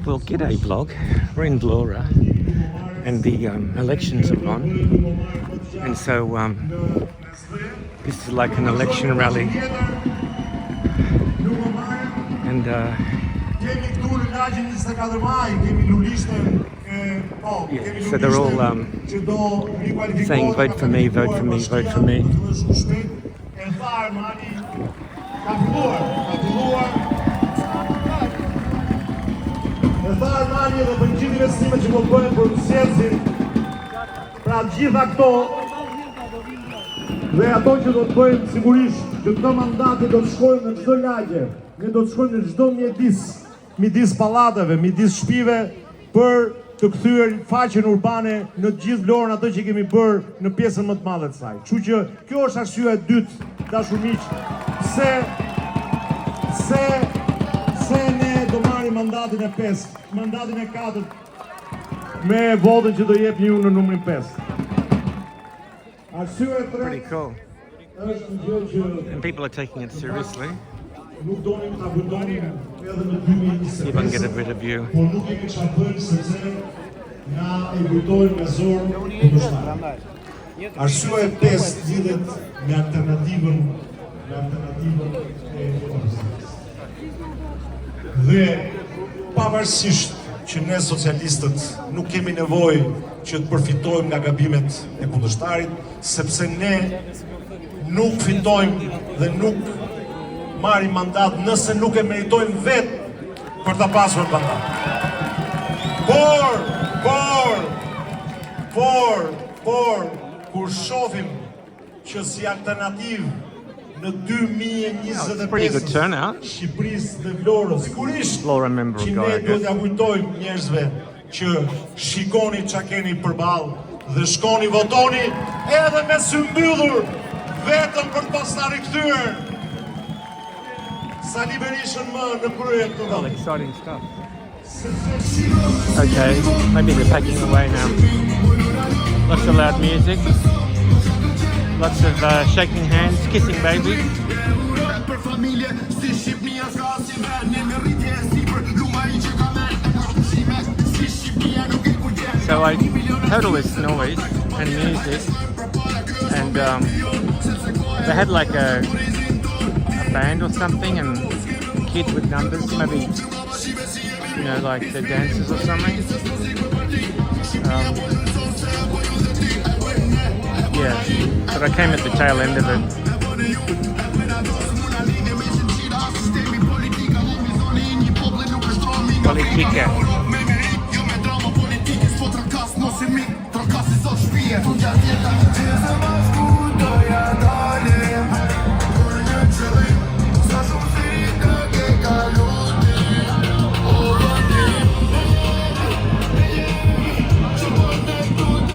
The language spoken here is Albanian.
Well, g'day vlog. We're in Vlora and the elections are on, and so this is like an election rally, and yeah, so they're all saying vote for me, vote for me, vote for me. Tharë Mani dhe për gjithë investime që po bëhen për Censin, pra gjitha këto dhe ato që do të bëjmë sigurisht që këto mandate do të shkojnë në çdo lagje, ne do të shkojnë në çdo midis pallateve, midis shtëpive për të kthyer faqen urbane në të gjithë Vlorën ato që kemi bërë në pjesën më të madhe të saj. Kështu që kjo është arsyeja e dytë, dashur miq, se ne do marrim mandatin e 5, mandatin e 4 me votën që do jepni ju në numrin 5. Arsyeja e tretë. Pretty cool. Është një gjë që And people are taking it seriously. nuk donim ta kujtonim edhe në 2025. See if I can get a better view. Po nuk kemi çfarë bëjmë sepse na e kujtojmë me zor kundërshtar. Arsyeja e 5 lidhet me alternativën e opozitës. Dhe pavarësisht që ne socialistët nuk kemi nevojë që të përfitojmë nga gabimet e kundërshtarit, sepse ne nuk fitojmë dhe nuk marrim mandat nëse nuk e meritojmë vetë për ta pasur mandat. Por, kur shohim që si alternativë në 2025 Shqipërisë dhe Vlorës, sigurisht Vlora member që guy, ne I do guess. t'ja kujtojmë njerëzve që shikoni çka keni përballë dhe shkoni votoni edhe me sy mbyllur vetëm për të mos na rikthyer Sali Berishën më në krye këtë Well, vend. exciting stuff. Okay, maybe they're packing away now. Lots of loud music. Lots of shaking hands, kissing babies. So I heard all this noise and music, and they had like a band or something, and kids with numbers, maybe, you know, like the dancers or something. Yeah, but I came at the tail end of it. Politika.